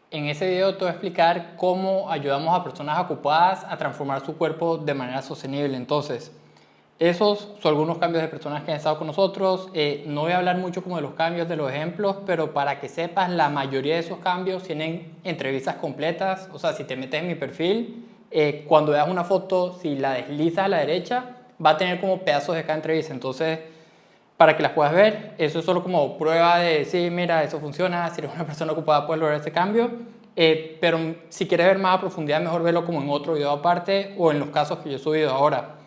En ese video te voy a explicar cómo ayudamos a personas ocupadas a transformar su cuerpo de manera sostenible. Entonces, esos son algunos cambios de personas que han estado con nosotros. No voy a hablar mucho como de los cambios, de los ejemplos, pero para que sepas, la mayoría de esos cambios tienen entrevistas completas. O sea, si te metes en mi perfil, cuando veas una foto, si la deslizas a la derecha, va a tener como pedazos de cada entrevista. Entonces, para que las puedas ver, eso es solo como prueba de, sí, mira, eso funciona, si eres una persona ocupada puedes lograr ese cambio, pero si quieres ver más a profundidad, mejor verlo como en otro video aparte o en los casos que yo he subido ahora.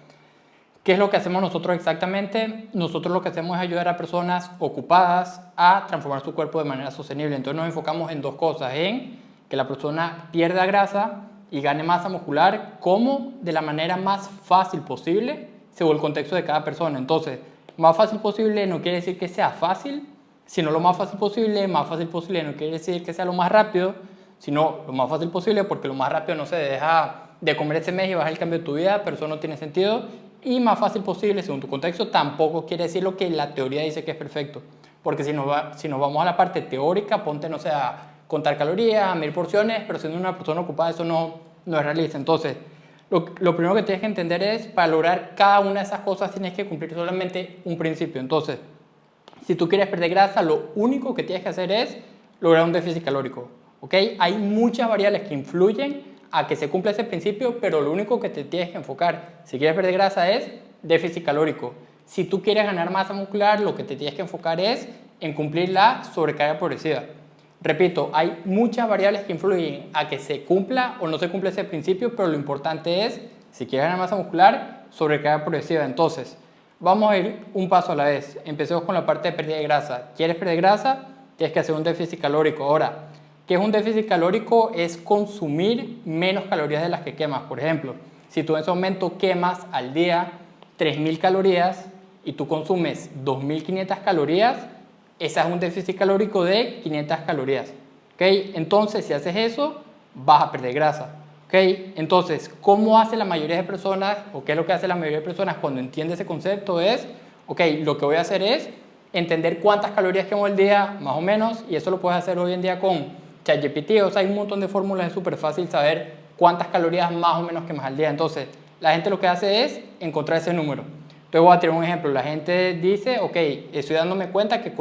¿Qué es lo que hacemos nosotros exactamente? Nosotros lo que hacemos es ayudar a personas ocupadas a transformar su cuerpo de manera sostenible. Entonces nos enfocamos en dos cosas, en que la persona pierda grasa y gane masa muscular, como de la manera más fácil posible, según el contexto de cada persona. Entonces, más fácil posible no quiere decir que sea fácil, sino lo más fácil posible. Más fácil posible no quiere decir que sea lo más rápido, sino lo más fácil posible, porque lo más rápido no se deja de comer ese mes y vas el cambio de tu vida, pero eso no tiene sentido. Y más fácil posible, según tu contexto, tampoco quiere decir lo que la teoría dice que es perfecto. Porque si nos vamos a la parte teórica, ponte, no sé, a contar calorías, a medir porciones, pero siendo una persona ocupada eso no es realista. Entonces, lo primero que tienes que entender es, para lograr cada una de esas cosas tienes que cumplir solamente un principio. Entonces, si tú quieres perder grasa, lo único que tienes que hacer es lograr un déficit calórico. ¿Ok? Hay muchas variables que influyen a que se cumpla ese principio, pero lo único que te tienes que enfocar, si quieres perder grasa, es déficit calórico. Si tú quieres ganar masa muscular, lo que te tienes que enfocar es en cumplir la sobrecarga progresiva. Repito, hay muchas variables que influyen a que se cumpla o no se cumpla ese principio, pero lo importante es, si quieres ganar masa muscular, sobrecarga progresiva. Entonces, vamos a ir un paso a la vez. Empecemos con la parte de pérdida de grasa. ¿Quieres perder grasa? Tienes que hacer un déficit calórico. Ahora, ¿qué es un déficit calórico? Es consumir menos calorías de las que quemas. Por ejemplo, si tú en ese momento quemas al día 3.000 calorías y tú consumes 2.500 calorías, ese es un déficit calórico de 500 calorías. ¿Okay? Entonces, si haces eso, vas a perder grasa. ¿Okay? Entonces, ¿cómo hace la mayoría de personas, o qué es lo que hace la mayoría de personas cuando entiende ese concepto? Es, ok, lo que voy a hacer es entender cuántas calorías quemo al día, más o menos, y eso lo puedes hacer hoy en día con ChatGPT. O sea, hay un montón de fórmulas, es súper fácil saber cuántas calorías más o menos quemas al día. Entonces, la gente lo que hace es encontrar ese número. Entonces, voy a tener un ejemplo. La gente dice, ok, estoy dándome cuenta que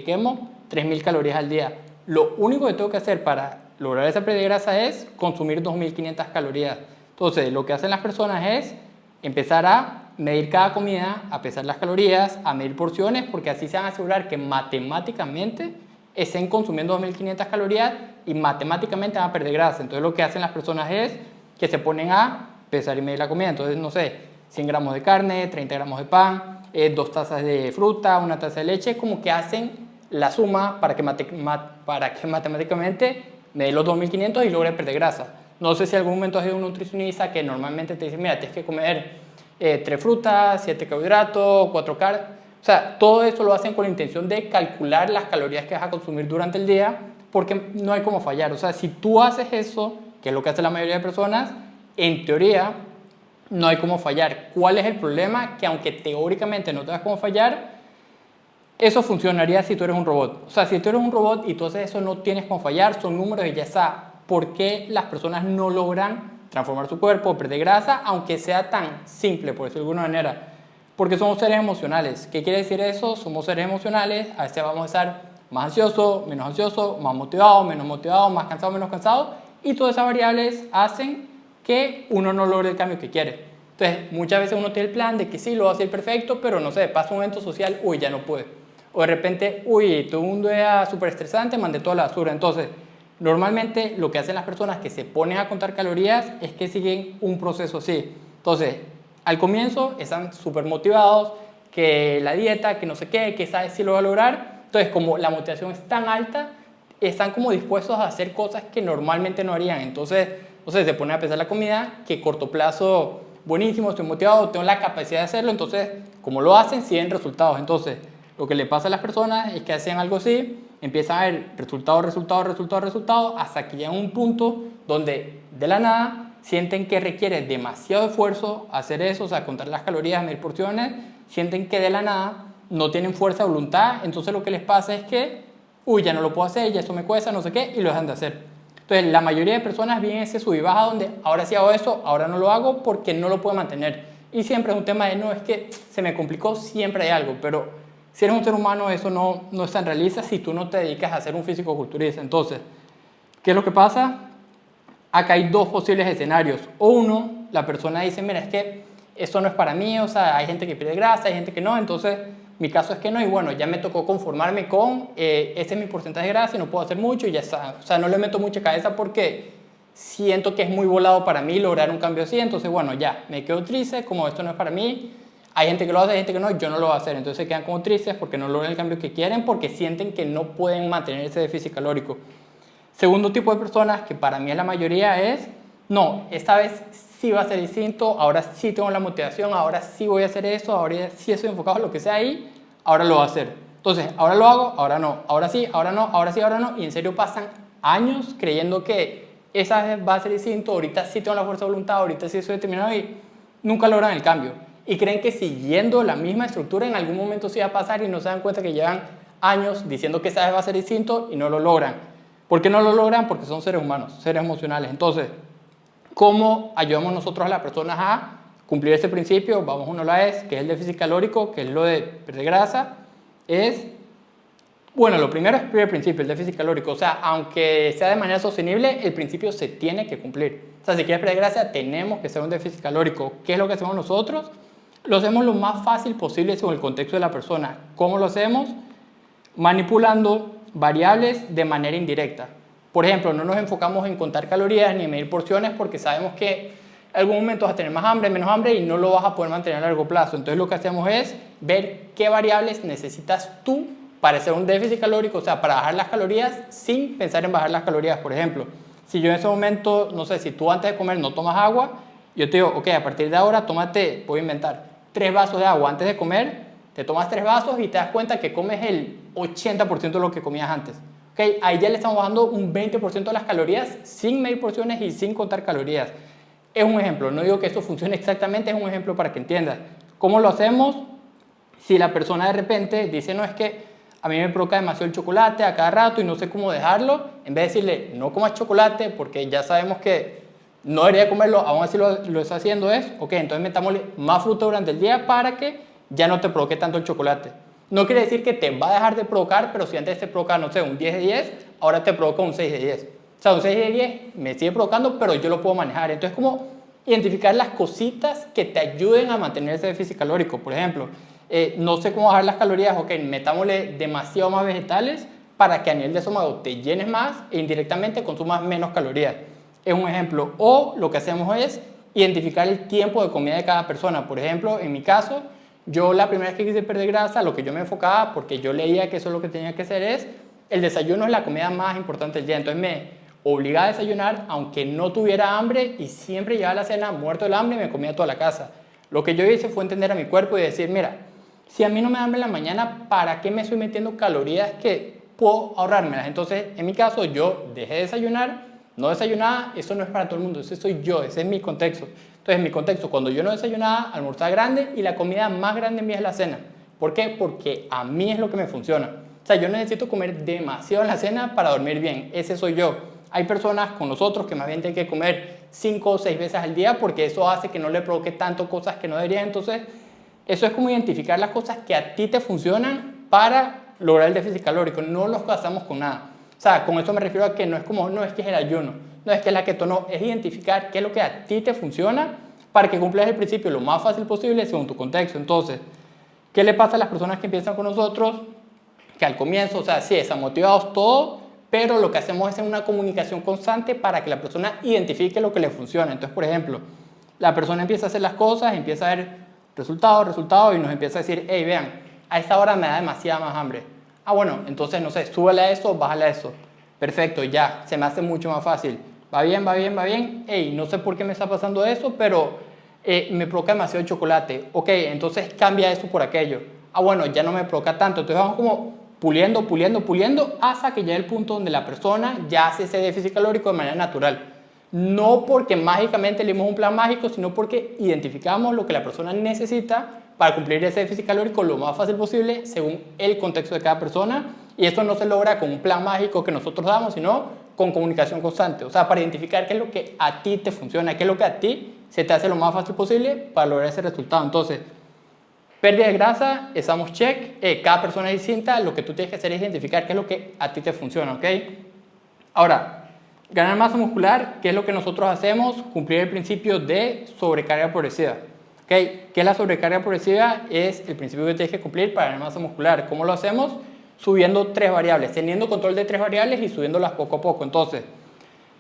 quemo 3.000 calorías al día. Lo único que tengo que hacer para lograr esa pérdida de grasa es consumir 2.500 calorías. Entonces, lo que hacen las personas es empezar a medir cada comida, a pesar las calorías, a medir porciones, porque así se van a asegurar que matemáticamente estén consumiendo 2.500 calorías y matemáticamente van a perder grasa. Entonces, lo que hacen las personas es que se ponen a pesar y medir la comida. Entonces, no sé, 100 gramos de carne, 30 gramos de pan, 2 tazas de fruta, 1 taza de leche, como que hacen la suma para que matemáticamente me dé los 2.500 y logre perder grasa. No sé si en algún momento has ido a un nutricionista que normalmente te dice, mira, tienes que comer 3 frutas, 7 carbohidratos, 4 carnes. O sea, todo eso lo hacen con la intención de calcular las calorías que vas a consumir durante el día, porque no hay como fallar. O sea, si tú haces eso, que es lo que hace la mayoría de personas, en teoría no hay como fallar. ¿Cuál es el problema? Que aunque teóricamente no te das como fallar, eso funcionaría si tú eres un robot. O sea, si tú eres un robot y tú haces eso, no tienes como fallar, son números y ya está. ¿Por qué las personas no logran transformar su cuerpo, perder grasa, aunque sea tan simple, por decirlo de alguna manera? Porque somos seres emocionales. ¿Qué quiere decir eso? Somos seres emocionales, a veces vamos a estar más ansiosos, menos ansiosos, más motivados, menos motivados, más cansados, menos cansados, y todas esas variables hacen que uno no logre el cambio que quiere. Entonces, muchas veces uno tiene el plan de que sí, lo va a hacer perfecto, pero no sé, pasa un evento social, uy, ya no puede. O de repente, uy, todo un día súper estresante, mandé toda la basura. Entonces, normalmente lo que hacen las personas que se ponen a contar calorías es que siguen un proceso así. Entonces, al comienzo están súper motivados, que la dieta, que no sé qué, que sabe si lo va a lograr. Entonces, como la motivación es tan alta, están como dispuestos a hacer cosas que normalmente no harían. Entonces, se ponen a pensar la comida, que corto plazo, buenísimo, estoy motivado, tengo la capacidad de hacerlo. Entonces, como lo hacen, siguen resultados. Entonces, lo que le pasa a las personas es que hacen algo así, empiezan a ver resultados, resultados, resultados, resultados, hasta que llegan a un punto donde de la nada sienten que requiere demasiado esfuerzo hacer eso, o sea, contar las calorías, medir porciones, sienten que de la nada no tienen fuerza de voluntad, entonces lo que les pasa es que, uy, ya no lo puedo hacer, ya eso me cuesta, no sé qué, y lo dejan de hacer. Entonces, la mayoría de personas viven ese sub y baja donde ahora sí hago eso, ahora no lo hago porque no lo puedo mantener. Y siempre es un tema de no, es que se me complicó, siempre hay algo, pero si eres un ser humano eso no es tan realista si tú no te dedicas a ser un físico-culturista. Entonces, ¿qué es lo que pasa? Acá hay dos posibles escenarios. O uno, la persona dice, mira, es que esto no es para mí, o sea, hay gente que pierde grasa, hay gente que no, entonces mi caso es que no, y bueno, ya me tocó conformarme con, este es mi porcentaje de grasa y no puedo hacer mucho y ya está. O sea, no le meto mucha cabeza porque siento que es muy volado para mí lograr un cambio así, entonces bueno, ya, me quedo triste, como esto no es para mí, hay gente que lo hace, hay gente que no, yo no lo voy a hacer, entonces se quedan como tristes porque no logran el cambio que quieren, porque sienten que no pueden mantener ese déficit calórico. Segundo tipo de personas, que para mí es la mayoría, es, no, esta vez sí va a ser distinto, ahora sí tengo la motivación, ahora sí voy a hacer eso, ahora sí estoy enfocado en lo que sea ahí, ahora lo voy a hacer. Entonces, ahora lo hago, ahora no, ahora sí, ahora no, ahora sí, ahora no, y en serio pasan años creyendo que esa vez va a ser distinto, ahorita sí tengo la fuerza de voluntad, ahorita sí estoy determinado y nunca logran el cambio. Y creen que siguiendo la misma estructura en algún momento sí va a pasar y no se dan cuenta que llevan años diciendo que esa vez va a ser distinto y no lo logran. ¿Por qué no lo logran? Porque son seres humanos, seres emocionales. Entonces, ¿cómo ayudamos nosotros a las personas a cumplir ese principio? Vamos uno a la vez, que es el déficit calórico, que es lo de perder grasa. Bueno, lo primero es el primer principio, el déficit calórico. O sea, aunque sea de manera sostenible, el principio se tiene que cumplir. O sea, si quieres perder grasa, tenemos que hacer un déficit calórico. ¿Qué es lo que hacemos nosotros? Lo hacemos lo más fácil posible según el contexto de la persona. ¿Cómo lo hacemos? Manipulando variables de manera indirecta. Por ejemplo, no nos enfocamos en contar calorías ni en medir porciones porque sabemos que en algún momento vas a tener más hambre, menos hambre y no lo vas a poder mantener a largo plazo. Entonces lo que hacemos es ver qué variables necesitas tú para hacer un déficit calórico, o sea, para bajar las calorías sin pensar en bajar las calorías. Por ejemplo, si yo en ese momento, no sé, si tú antes de comer no tomas agua, yo te digo, ok, a partir de ahora tómate, voy a inventar, 3 vasos de agua antes de comer, te tomas 3 vasos y te das cuenta que comes el 80% de lo que comías antes. Okay, ahí ya le estamos bajando un 20% de las calorías sin medir porciones y sin contar calorías. Es un ejemplo, no digo que esto funcione exactamente, es un ejemplo para que entiendas. ¿Cómo lo hacemos? Si la persona de repente dice, no, es que a mí me provoca demasiado el chocolate a cada rato y no sé cómo dejarlo, en vez de decirle, no comas chocolate porque ya sabemos que no debería comerlo, aún así lo está haciendo, es, ok, entonces metámosle más fruta durante el día para que ya no te provoque tanto el chocolate. No quiere decir que te va a dejar de provocar, pero si antes te provocaba, no sé, un 10 de 10, ahora te provoca un 6 de 10. O sea, un 6 de 10 me sigue provocando, pero yo lo puedo manejar. Entonces, como identificar las cositas que te ayuden a mantener ese déficit calórico. Por ejemplo, no sé cómo bajar las calorías, ok, metámosle demasiado más vegetales para que a nivel de estómago te llenes más e indirectamente consumas menos calorías. Es un ejemplo. O lo que hacemos es identificar el tiempo de comida de cada persona. Por ejemplo, en mi caso, yo la primera vez que quise perder grasa, lo que yo me enfocaba, porque yo leía que eso es lo que tenía que hacer, es el desayuno es la comida más importante del día. Entonces me obligaba a desayunar aunque no tuviera hambre y siempre llegaba a la cena muerto del hambre y me comía toda la casa. Lo que yo hice fue entender a mi cuerpo y decir, mira, si a mí no me da hambre en la mañana, ¿para qué me estoy metiendo calorías que puedo ahorrármelas? Entonces, en mi caso, yo dejé de desayunar, no desayunaba, eso no es para todo el mundo, ese soy yo, ese es mi contexto. Entonces, en mi contexto, cuando yo no desayunaba, almorzaba grande y la comida más grande mía es la cena. ¿Por qué? Porque a mí es lo que me funciona. O sea, yo necesito comer demasiado en la cena para dormir bien, ese soy yo. Hay personas con nosotros que más bien tienen que comer 5 o 6 veces al día porque eso hace que no le provoque tanto cosas que no deberían. Entonces, eso es como identificar las cosas que a ti te funcionan para lograr el déficit calórico. No los gastamos con nada. O sea, con eso me refiero a que no es como, no es que es el ayuno, no es que es la keto, no, es identificar qué es lo que a ti te funciona para que cumplas el principio lo más fácil posible según tu contexto. Entonces, ¿qué le pasa a las personas que empiezan con nosotros? Que al comienzo, o sea, sí, están motivados todo, pero lo que hacemos es una comunicación constante para que la persona identifique lo que le funciona. Entonces, por ejemplo, la persona empieza a hacer las cosas, empieza a ver resultados, y nos empieza a decir, hey, vean, a esta hora me da demasiada más hambre. Ah, bueno, entonces, no sé, súbele a eso, bájale a eso. Perfecto, ya, se me hace mucho más fácil. Va bien, va bien, va bien. Hey, no sé por qué me está pasando eso, pero me provoca demasiado chocolate. Ok, entonces cambia eso por aquello. Ah, bueno, ya no me provoca tanto. Entonces vamos como puliendo, puliendo, puliendo, hasta que llegue el punto donde la persona ya hace ese déficit calórico de manera natural. No porque mágicamente le dimos un plan mágico, sino porque identificamos lo que la persona necesita para cumplir ese déficit calórico lo más fácil posible según el contexto de cada persona. Y esto no se logra con un plan mágico que nosotros damos, sino con comunicación constante, o sea, para identificar qué es lo que a ti te funciona, qué es lo que a ti se te hace lo más fácil posible para lograr ese resultado. Entonces, pérdida de grasa, estamos check, cada persona es distinta, lo que tú tienes que hacer es identificar qué es lo que a ti te funciona, ¿ok? Ahora, ganar masa muscular, ¿qué es lo que nosotros hacemos? Cumplir el principio de sobrecarga progresiva. ¿Okay? ¿Qué es la sobrecarga progresiva? Es el principio que tienes que cumplir para ganar masa muscular. ¿Cómo lo hacemos? Subiendo 3 variables, teniendo control de 3 variables y subiéndolas poco a poco. Entonces,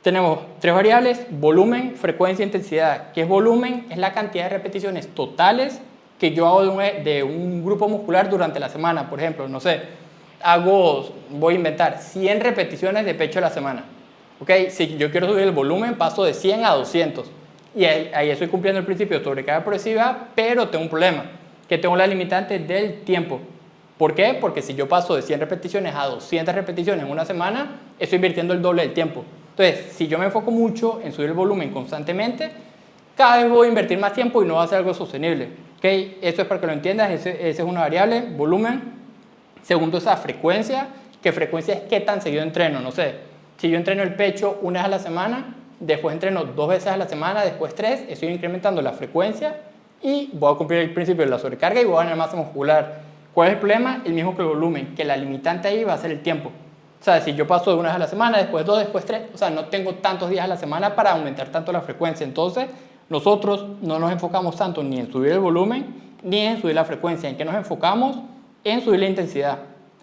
tenemos 3 variables, volumen, frecuencia e intensidad. ¿Qué es volumen? Es la cantidad de repeticiones totales que yo hago de un grupo muscular durante la semana. Por ejemplo, no sé, voy a inventar 100 repeticiones de pecho a la semana. ¿Okay? Si yo quiero subir el volumen, paso de 100 a 200. Y ahí estoy cumpliendo el principio de sobrecarga progresiva, pero tengo un problema, que tengo la limitante del tiempo. ¿Por qué? Porque si yo paso de 100 repeticiones a 200 repeticiones en una semana, estoy invirtiendo el doble del tiempo. Entonces, si yo me enfoco mucho en subir el volumen constantemente, cada vez voy a invertir más tiempo y no va a ser algo sostenible. ¿Okay? Eso es para que lo entiendas, esa es una variable, volumen. Segundo es la frecuencia, que frecuencia es qué tan seguido entreno, no sé. Si yo entreno el pecho una vez a la semana, después entreno 2 veces a la semana, después 3, estoy incrementando la frecuencia y voy a cumplir el principio de la sobrecarga y voy a ganar masa muscular. ¿Cuál es el problema? El mismo que el volumen, que la limitante ahí va a ser el tiempo. O sea, si yo paso de una vez a la semana, después 2, después 3, o sea, no tengo tantos días a la semana para aumentar tanto la frecuencia. Entonces, nosotros no nos enfocamos tanto ni en subir el volumen ni en subir la frecuencia. ¿En qué nos enfocamos? En subir la intensidad.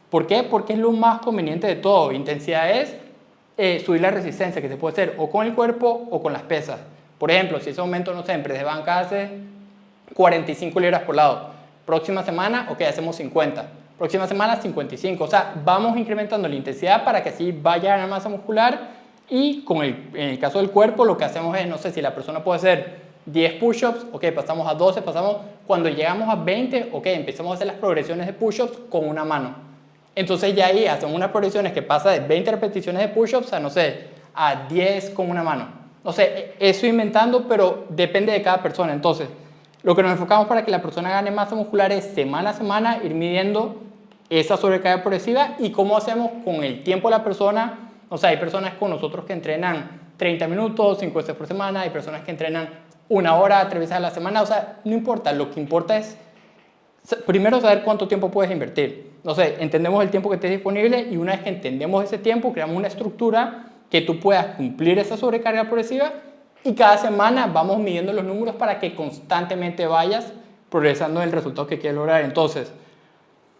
¿Por qué? Porque es lo más conveniente de todo. Intensidad es subir la resistencia, que se puede hacer o con el cuerpo o con las pesas. Por ejemplo, si ese aumento, no sé, en press de banca hace 45 libras por lado. Próxima semana, ok, hacemos 50. Próxima semana, 55. O sea, vamos incrementando la intensidad para que así vaya a ganar masa muscular. Y en el caso del cuerpo, lo que hacemos es, no sé, si la persona puede hacer 10 push-ups, ok, pasamos a 12, cuando llegamos a 20, ok, empezamos a hacer las progresiones de push-ups con una mano. Entonces ya ahí hacemos unas progresiones que pasa de 20 repeticiones de push-ups a, no sé, a 10 con una mano. No sé, eso inventando, pero depende de cada persona. Entonces, lo que nos enfocamos para que la persona gane masa muscular es semana a semana ir midiendo esa sobrecarga progresiva y cómo hacemos con el tiempo de la persona. O sea, hay personas con nosotros que entrenan 30 minutos, 5 veces por semana, hay personas que entrenan 1 hora, 3 veces a la semana. O sea, no importa, lo que importa es primero saber cuánto tiempo puedes invertir. No sé, entendemos el tiempo que esté disponible y una vez que entendemos ese tiempo, creamos una estructura que tú puedas cumplir esa sobrecarga progresiva y cada semana vamos midiendo los números para que constantemente vayas progresando en el resultado que quieres lograr. Entonces,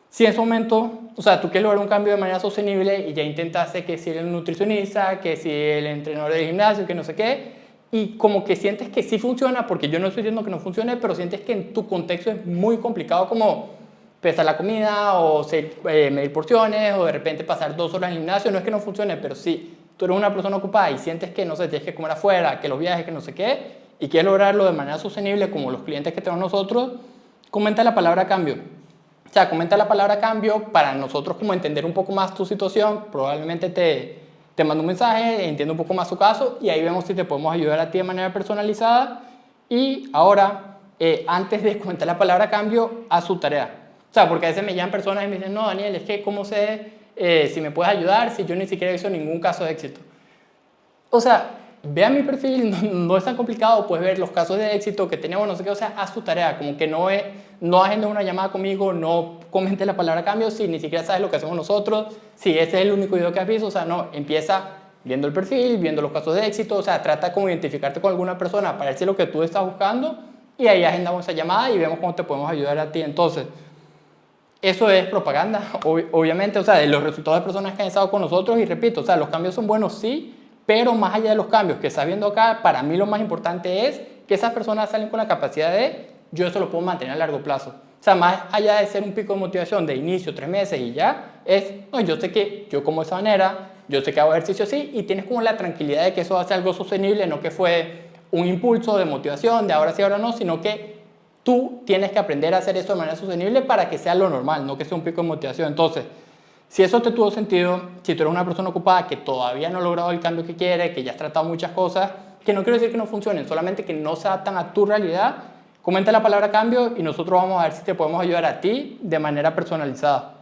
si en ese momento, o sea, tú quieres lograr un cambio de manera sostenible y ya intentaste que si el nutricionista, que si el entrenador del gimnasio, que no sé qué, y como que sientes que sí funciona, porque yo no estoy diciendo que no funcione, pero sientes que en tu contexto es muy complicado como pesar la comida o medir porciones o de repente pasar 2 horas en el gimnasio, no es que no funcione, pero sí, tú eres una persona ocupada y sientes que, no sé, tienes que comer afuera, que los viajes, que no sé qué, y quieres lograrlo de manera sostenible como los clientes que tenemos nosotros, comenta la palabra cambio. O sea, comenta la palabra cambio para nosotros como entender un poco más tu situación, probablemente te mando un mensaje, entiendo un poco más tu caso y ahí vemos si te podemos ayudar a ti de manera personalizada. Y ahora, antes de comentar la palabra cambio, haz su tarea. O sea, porque a veces me llaman personas y me dicen, no, Daniel, es que ¿cómo sé si me puedes ayudar si yo ni siquiera he hecho ningún caso de éxito? O sea, vea mi perfil, no es tan complicado, puedes ver los casos de éxito que tenemos, no sé qué, o sea, haz tu tarea, como que no agendes una llamada conmigo, no comentes la palabra cambio si ni siquiera sabes lo que hacemos nosotros, si ese es el único video que has visto, o sea, no, empieza viendo el perfil, viendo los casos de éxito, o sea, trata como identificarte con alguna persona para ver si es lo que tú estás buscando y ahí agendamos esa llamada y vemos cómo te podemos ayudar a ti. Entonces, eso es propaganda, obviamente, o sea, de los resultados de personas que han estado con nosotros y repito, o sea, los cambios son buenos, sí, pero más allá de los cambios que estás viendo acá, para mí lo más importante es que esas personas salen con la capacidad de yo eso lo puedo mantener a largo plazo. O sea, más allá de ser un pico de motivación de inicio, 3 meses y ya, no, yo sé que yo como de esa manera, yo sé que hago ejercicio así y tienes como la tranquilidad de que eso va a ser algo sostenible, no que fue un impulso de motivación de ahora sí, ahora no, sino que tú tienes que aprender a hacer eso de manera sostenible para que sea lo normal, no que sea un pico de motivación. Entonces, si eso te tuvo sentido, si tú eres una persona ocupada que todavía no ha logrado el cambio que quiere, que ya has tratado muchas cosas, que no quiero decir que no funcionen, solamente que no se adaptan a tu realidad, comenta la palabra cambio y nosotros vamos a ver si te podemos ayudar a ti de manera personalizada.